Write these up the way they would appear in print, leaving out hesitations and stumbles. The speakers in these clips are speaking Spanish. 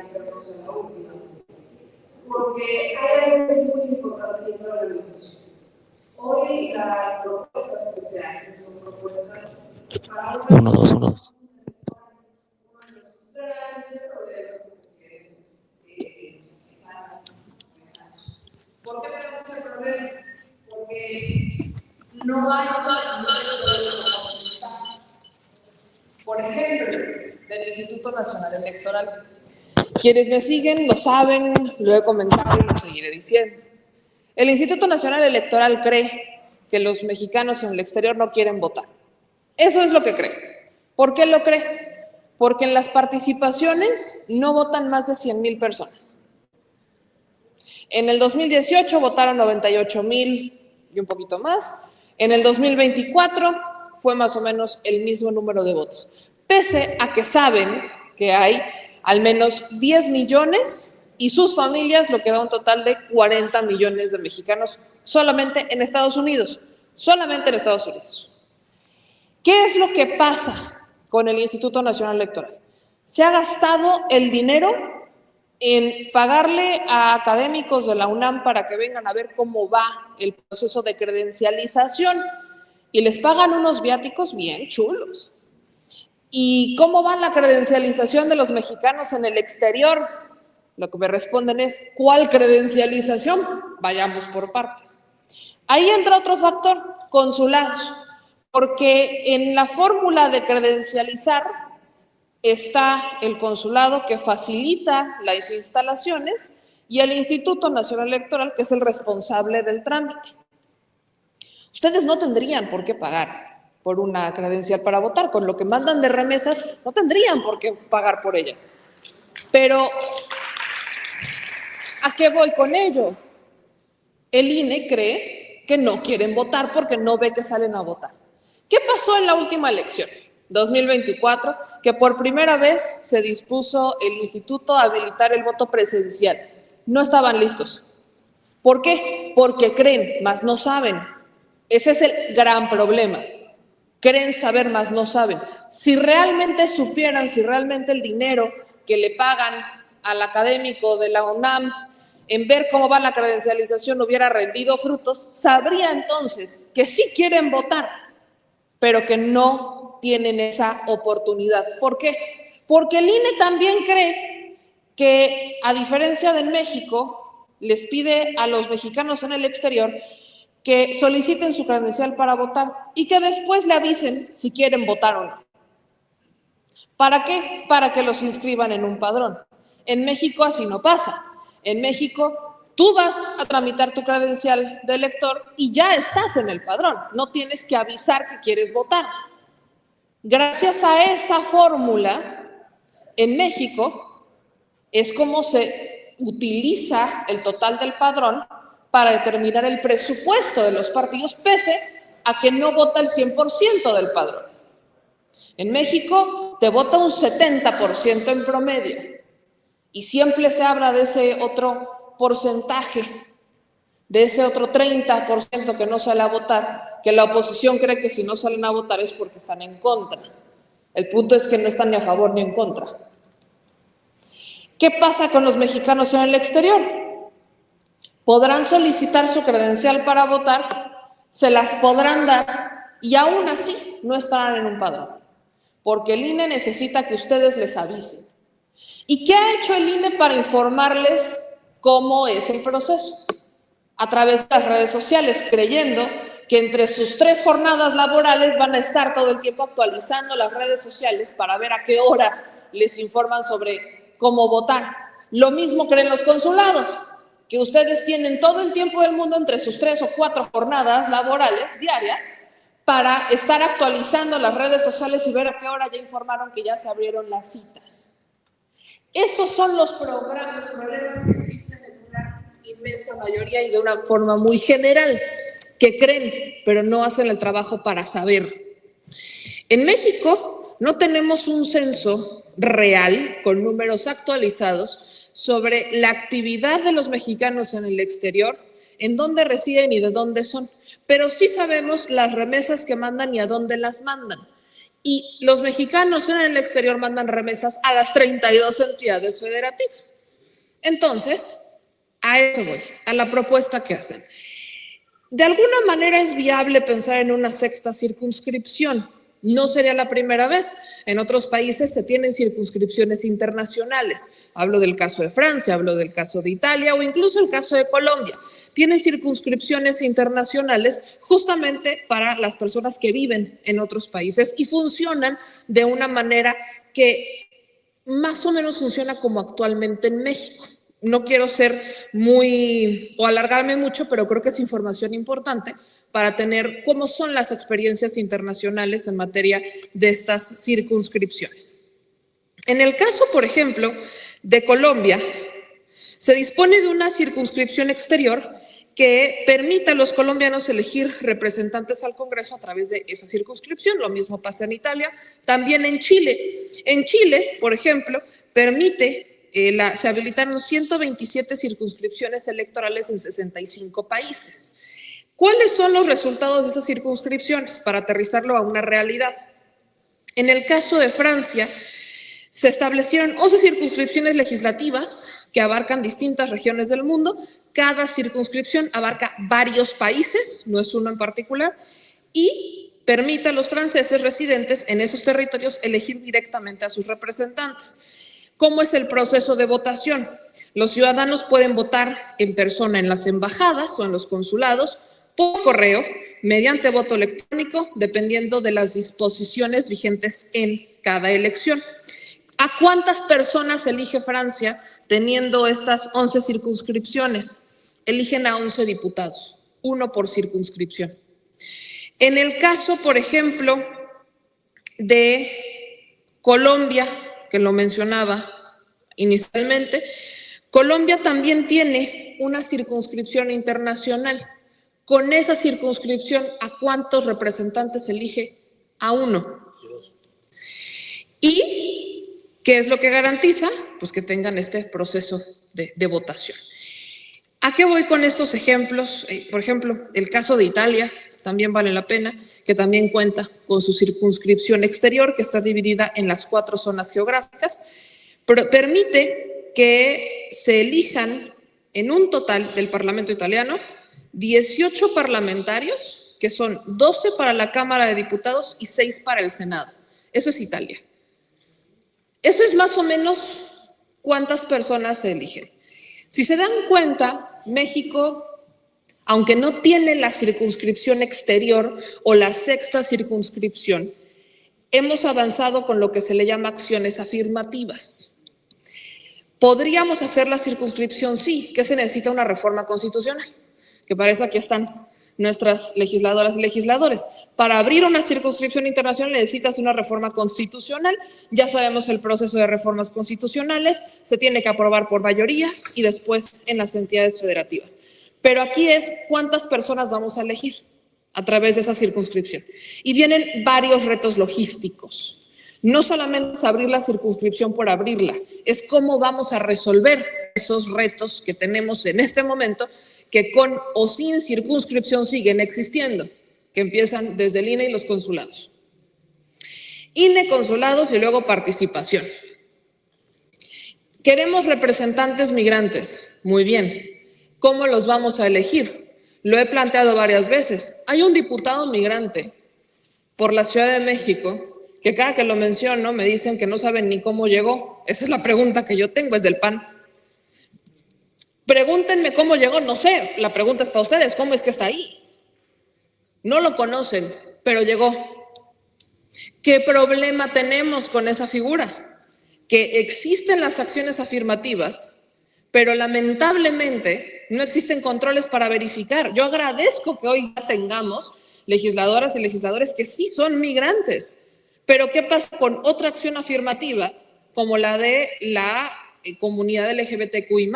expertos en la última, porque hay algo que es muy importante y es la organización. Hoy las propuestas que se hacen son propuestas para uno, dos. uno de los grandes problemas que estamos pensando. ¿Por qué tenemos ese problema? Porque no hay por ejemplo, del Instituto Nacional Electoral. Quienes me siguen lo saben, lo he comentado y lo seguiré diciendo. El Instituto Nacional Electoral cree que los mexicanos en el exterior no quieren votar. Eso es lo que cree. ¿Por qué lo cree? Porque en las participaciones no votan más de 100,000 personas. En el 2018 votaron 98,000 y un poquito más. En el 2024 fue más o menos el mismo número de votos. Pese a que saben que hay al menos 10 millones y sus familias, lo que da un total de 40 millones de mexicanos solamente en Estados Unidos. Solamente en Estados Unidos. ¿Qué es lo que pasa con el Instituto Nacional Electoral? Se ha gastado el dinero en pagarle a académicos de la UNAM para que vengan a ver cómo va el proceso de credencialización y les pagan unos viáticos bien chulos. ¿Y cómo va la credencialización de los mexicanos en el exterior? Lo que me responden es, ¿cuál credencialización? Vayamos por partes. Ahí entra otro factor, consulados, porque en la fórmula de credencializar está el consulado que facilita las instalaciones y el Instituto Nacional Electoral, que es el responsable del trámite. Ustedes no tendrían por qué pagar por una credencial para votar. Con lo que mandan de remesas, no tendrían por qué pagar por ella. Pero, ¿a qué voy con ello? El INE cree que no quieren votar porque no ve que salen a votar. ¿Qué pasó en la última elección? 2024, que por primera vez se dispuso el instituto a habilitar el voto presencial. No estaban listos. ¿Por qué? Porque creen, mas no saben. Ese es el gran problema. Creen saber, mas no saben. Si realmente supieran, si realmente el dinero que le pagan al académico de la UNAM en ver cómo va la credencialización hubiera rendido frutos, sabría entonces que sí quieren votar, pero que no tienen esa oportunidad. ¿Por qué? Porque el INE también cree que, a diferencia de México, les pide a los mexicanos en el exterior que soliciten su credencial para votar y que después le avisen si quieren votar o no. ¿Para qué? Para que los inscriban en un padrón. En México así no pasa. En México tú vas a tramitar tu credencial de elector y ya estás en el padrón. No tienes que avisar que quieres votar. Gracias a esa fórmula, en México es como se utiliza el total del padrón para determinar el presupuesto de los partidos, pese a que no vota el 100% del padrón. En México te vota un 70% en promedio y siempre se habla de ese otro porcentaje, de ese otro 30% que no sale a votar, que la oposición cree que si no salen a votar es porque están en contra. El punto es que no están ni a favor ni en contra. ¿Qué pasa con los mexicanos en el exterior? Podrán solicitar su credencial para votar, se las podrán dar y aún así no estarán en un padrón, porque el INE necesita que ustedes les avisen. ¿Y qué ha hecho el INE para informarles cómo es el proceso? A través de las redes sociales, creyendo que entre sus 3 jornadas laborales van a estar todo el tiempo actualizando las redes sociales para ver a qué hora les informan sobre cómo votar. Lo mismo creen los consulados, que ustedes tienen todo el tiempo del mundo entre sus 3 o 4 jornadas laborales diarias para estar actualizando las redes sociales y ver a qué hora ya informaron que ya se abrieron las citas. Esos son los problemas que existen en una inmensa mayoría y de una forma muy general, que creen, pero no hacen el trabajo para saber. En México no tenemos un censo real con números actualizados sobre la actividad de los mexicanos en el exterior, en dónde residen y de dónde son, pero sí sabemos las remesas que mandan y a dónde las mandan. y los mexicanos en el exterior mandan remesas a las 32 entidades federativas. Entonces, a eso voy, a la propuesta que hacen. De alguna manera es viable pensar en una sexta circunscripción. No sería la primera vez. En otros países se tienen circunscripciones internacionales. Hablo del caso de Francia, hablo del caso de Italia o incluso el caso de Colombia. Tienen circunscripciones internacionales justamente para las personas que viven en otros países y funcionan de una manera que más o menos funciona como actualmente en México. No quiero ser muy o alargarme mucho, pero creo que es información importante para tener cómo son las experiencias internacionales en materia de estas circunscripciones. En el caso, por ejemplo, de Colombia, se dispone de una circunscripción exterior que permita a los colombianos elegir representantes al Congreso a través de esa circunscripción. Lo mismo pasa en Italia, también en Chile. En Chile, por ejemplo, permite se habilitaron 127 circunscripciones electorales en 65 países. ¿Cuáles son los resultados de esas circunscripciones? Para aterrizarlo a una realidad. En el caso de Francia, se establecieron 11 circunscripciones legislativas que abarcan distintas regiones del mundo. Cada circunscripción abarca varios países, no es uno en particular, y permite a los franceses residentes en esos territorios elegir directamente a sus representantes. ¿Cómo es el proceso de votación? Los ciudadanos pueden votar en persona en las embajadas o en los consulados, por correo, mediante voto electrónico, dependiendo de las disposiciones vigentes en cada elección. ¿A cuántas personas elige Francia teniendo estas 11 circunscripciones? Eligen a 11 diputados, uno por circunscripción. En el caso, por ejemplo, de Colombia, que lo mencionaba inicialmente, Colombia también tiene una circunscripción internacional. Con esa circunscripción, ¿a cuántos representantes elige? A uno. ¿Y qué es lo que garantiza? Pues que tengan este proceso de votación. ¿A qué voy con estos ejemplos? Por ejemplo, el caso de Italia también vale la pena, que también cuenta con su circunscripción exterior, que está dividida en las 4 zonas geográficas, pero permite que se elijan en un total del Parlamento italiano 18 parlamentarios, que son 12 para la Cámara de Diputados y 6 para el Senado. Eso es Italia. Eso es más o menos cuántas personas se eligen. Si se dan cuenta, México, aunque no tiene la circunscripción exterior o la sexta circunscripción, hemos avanzado con lo que se le llama acciones afirmativas. ¿Podríamos hacer la circunscripción? Sí. ¿Qué se necesita? Una reforma constitucional, que para eso aquí están nuestras legisladoras y legisladores. Para abrir una circunscripción internacional necesitas una reforma constitucional. Ya sabemos el proceso de reformas constitucionales, se tiene que aprobar por mayorías y después en las entidades federativas. Pero aquí es cuántas personas vamos a elegir a través de esa circunscripción. Y vienen varios retos logísticos. No solamente es abrir la circunscripción por abrirla, es cómo vamos a resolver esos retos que tenemos en este momento, que con o sin circunscripción siguen existiendo, que empiezan desde el INE y los consulados. INE, consulados y luego participación. Queremos representantes migrantes. Muy bien. ¿Cómo los vamos a elegir? Lo he planteado varias veces. Hay un diputado migrante por la Ciudad de México que cada que lo menciono me dicen que no saben ni cómo llegó. Esa es la pregunta que yo tengo, es del PAN. Pregúntenme cómo llegó, no sé, la pregunta es para ustedes, ¿cómo es que está ahí? No lo conocen, pero llegó. ¿Qué problema tenemos con esa figura? Que existen las acciones afirmativas, pero lamentablemente no existen controles para verificar. Yo agradezco que hoy ya tengamos legisladoras y legisladores que sí son migrantes, pero ¿qué pasa con otra acción afirmativa como la de la comunidad LGBTQI+?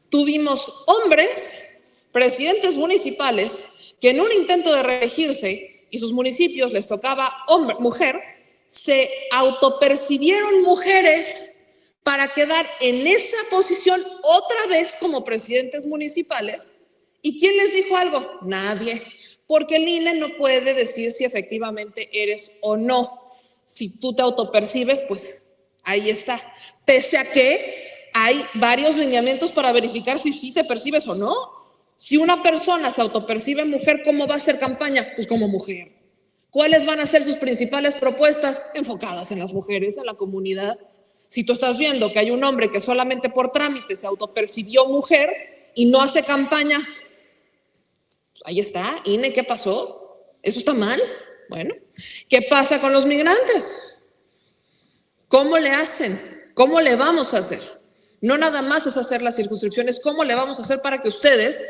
Tuvimos hombres, presidentes municipales, que en un intento de reelegirse y sus municipios les tocaba mujer, se autopercibieron mujeres para quedar en esa posición otra vez como presidentes municipales. ¿Y quién les dijo algo? Nadie, porque el INE no puede decir si efectivamente eres o no. si tú te autopercibes, pues ahí está. Pese a que hay varios lineamientos para verificar si sí te percibes o no. Si una persona se autopercibe mujer, ¿cómo va a hacer campaña? Pues como mujer. ¿Cuáles van a ser sus principales propuestas? Enfocadas en las mujeres, en la comunidad. Si tú estás viendo que hay un hombre que solamente por trámite se autopercibió mujer y no hace campaña, ahí está, INE, ¿qué pasó? ¿Eso está mal? Bueno, ¿qué pasa con los migrantes? ¿Cómo le hacen? ¿Cómo le vamos a hacer? No nada más es hacer las circunscripciones, ¿cómo le vamos a hacer para que ustedes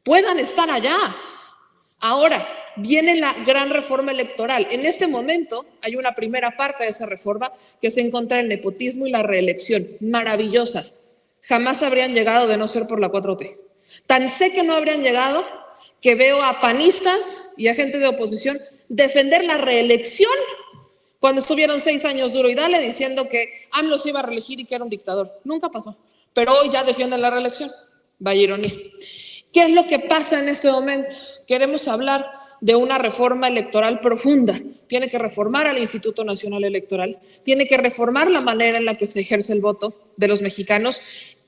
puedan estar allá? Ahora, viene la gran reforma electoral. En este momento hay una primera parte de esa reforma que se encuentra el nepotismo y la reelección. Maravillosas. Jamás habrían llegado de no ser por la 4T. Tan sé que no habrían llegado que veo a panistas y a gente de oposición defender la reelección cuando estuvieron 6 años duro y dale diciendo que AMLO se iba a reelegir y que era un dictador. Nunca pasó. Pero hoy ya defienden la reelección. Vaya ironía. ¿Qué es lo que pasa en este momento? Queremos hablar de una reforma electoral profunda. Tiene que reformar al Instituto Nacional Electoral, tiene que reformar la manera en la que se ejerce el voto de los mexicanos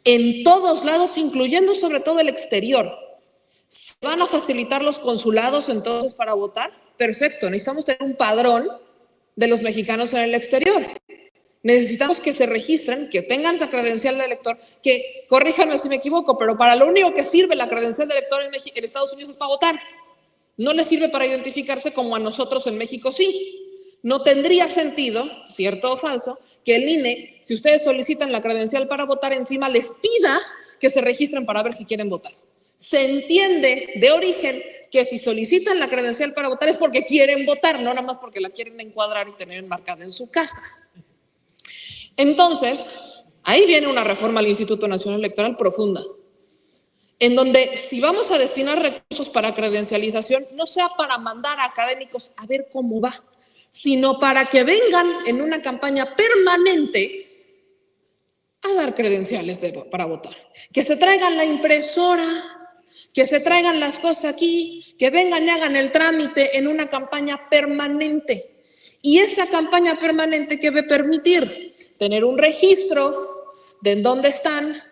en todos lados, incluyendo sobre todo el exterior. ¿Se van a facilitar los consulados entonces para votar? Perfecto, necesitamos tener un padrón de los mexicanos en el exterior. Necesitamos que se registren, que tengan la credencial de elector, que, corríjanme si me equivoco, pero para lo único que sirve la credencial de elector en Estados Unidos es para votar. No les sirve para identificarse como a nosotros en México sí. No tendría sentido, cierto o falso, que el INE, si ustedes solicitan la credencial para votar, encima les pida que se registren para ver si quieren votar. Se entiende de origen que si solicitan la credencial para votar es porque quieren votar, no nada más porque la quieren encuadrar y tener enmarcada en su casa. Entonces, ahí viene una reforma al Instituto Nacional Electoral profunda, en donde si vamos a destinar recursos para credencialización, no sea para mandar a académicos a ver cómo va, sino para que vengan en una campaña permanente a dar credenciales para votar. Que se traigan la impresora, que se traigan las cosas aquí, que vengan y hagan el trámite en una campaña permanente. Y esa campaña permanente que va a permitir tener un registro de en dónde están,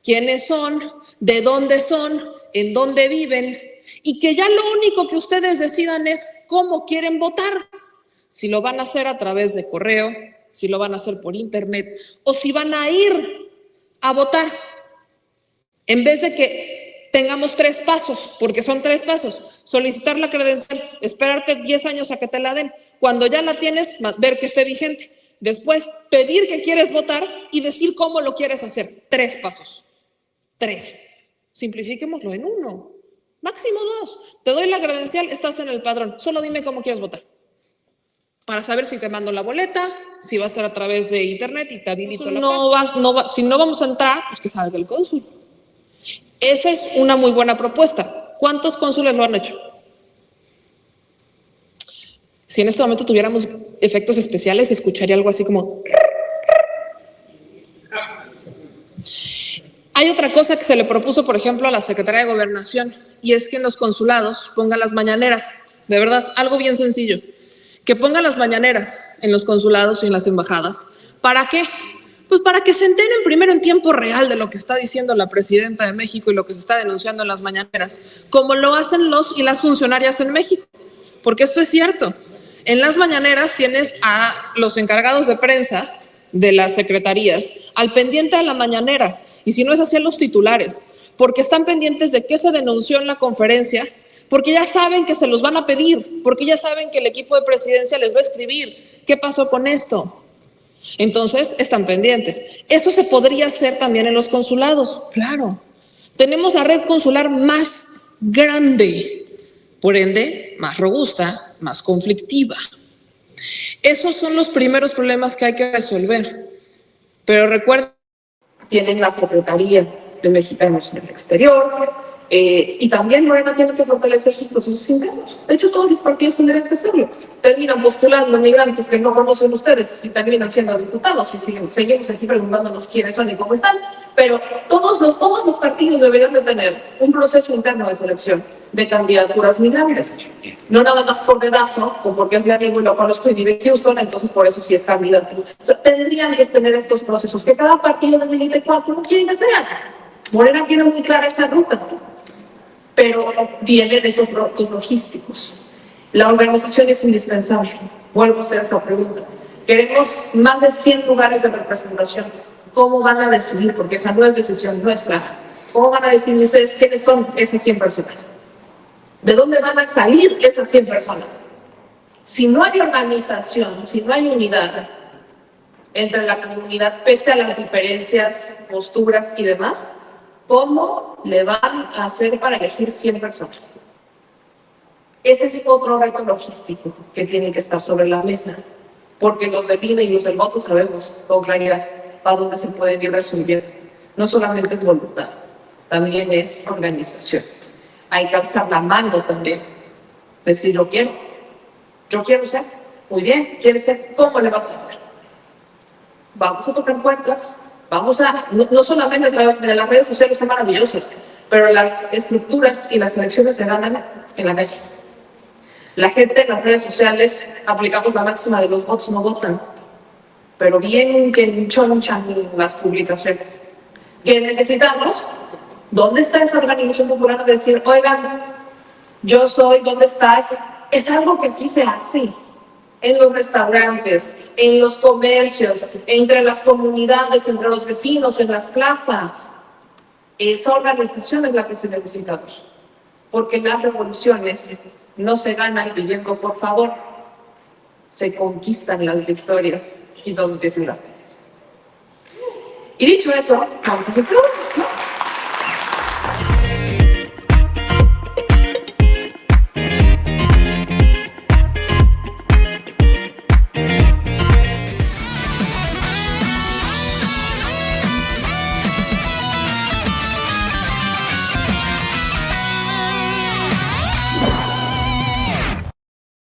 quiénes son, de dónde son, en dónde viven, y que ya lo único que ustedes decidan es cómo quieren votar. Si lo van a hacer a través de correo, si lo van a hacer por internet, o si van a ir a votar. En vez de que tengamos 3 pasos, porque son 3 pasos, solicitar la credencial, esperarte 10 años a que te la den, cuando ya la tienes, ver que esté vigente. Después, pedir que quieres votar y decir cómo lo quieres hacer. 3 pasos. 3. Simplifiquémoslo en 1. Máximo 2. Te doy la credencial, estás en el padrón. Solo dime cómo quieres votar. Para saber si te mando la boleta, si va a ser a través de internet y te habilito la carta. Si no vamos a entrar, pues que salga el cónsul. Esa es una muy buena propuesta. ¿Cuántos cónsules lo han hecho? Si en este momento tuviéramos efectos especiales, se escucharía algo así como... Hay otra cosa que se le propuso, por ejemplo, a la Secretaría de Gobernación, y es que en los consulados pongan las mañaneras. De verdad, algo bien sencillo. Que pongan las mañaneras en los consulados y en las embajadas. ¿Para qué? Pues para que se enteren primero en tiempo real de lo que está diciendo la presidenta de México y lo que se está denunciando en las mañaneras, como lo hacen los y las funcionarias en México. Porque esto es cierto. En las mañaneras tienes a los encargados de prensa de las secretarías al pendiente de la mañanera, y si no es así, a los titulares, porque están pendientes de qué se denunció en la conferencia, porque ya saben que se los van a pedir, porque ya saben que el equipo de presidencia les va a escribir qué pasó con esto. Entonces, están pendientes. Eso se podría hacer también en los consulados, claro. Tenemos la red consular más grande, por ende, más robusta, más conflictiva. Esos son los primeros problemas que hay que resolver. Pero recuerden, tienen la Secretaría de Mexicanos en el Exterior, y también Morena tiene que fortalecer sus procesos internos. De hecho, todos los partidos tendrían que hacerlo. Terminan postulando migrantes que no conocen ustedes y terminan siendo diputados, y seguimos aquí preguntándonos quiénes son y cómo están, pero todos los partidos deberían de tener un proceso interno de selección. de candidaturas migrantes. No nada más por dedazo, o porque es mi amigo y lo conozco y vive en Houston, entonces por eso sí es candidato. O sea, tendrían que tener estos procesos que cada partido de milite cuatro no quieren que sean. Morena tiene muy clara esa ruta, pero vienen esos productos logísticos. La organización es indispensable. Vuelvo a hacer esa pregunta. Queremos más de 100 lugares de representación. ¿Cómo van a decidir? Porque esa no es decisión nuestra. ¿Cómo van a decidir ustedes quiénes son esas 100 personas? ¿De dónde van a salir esas 100 personas? Si no hay organización, si no hay unidad entre la comunidad, pese a las diferencias, posturas y demás, ¿cómo le van a hacer para elegir 100 personas? Ese es otro reto logístico que tiene que estar sobre la mesa, porque los del INE y los del voto sabemos con claridad para dónde se pueden ir resolviendo. No solamente es voluntad, también es organización. Hay que alzar la mano también, decir yo quiero ser, muy bien, ¿quieres ser? ¿Cómo le vas a hacer? Vamos a tocar puertas, vamos a, no solamente a través de las redes sociales son maravillosas, pero las estructuras y las elecciones se ganan en la calle. La gente en las redes sociales aplicamos la máxima de los votos no votan, pero bien que enchonchan las publicaciones. ¿Qué necesitamos? ¿Dónde está esa organización popular de decir, oigan, yo soy, ¿dónde estás? Es algo que aquí se hace en los restaurantes, en los comercios, entre las comunidades, entre los vecinos, en las plazas. Esa organización es la que se necesita ver, porque las revoluciones no se ganan pidiendo por favor, se conquistan las victorias y donde empiezan las calles. Y dicho eso, vamos a hacer preguntas, ¿no?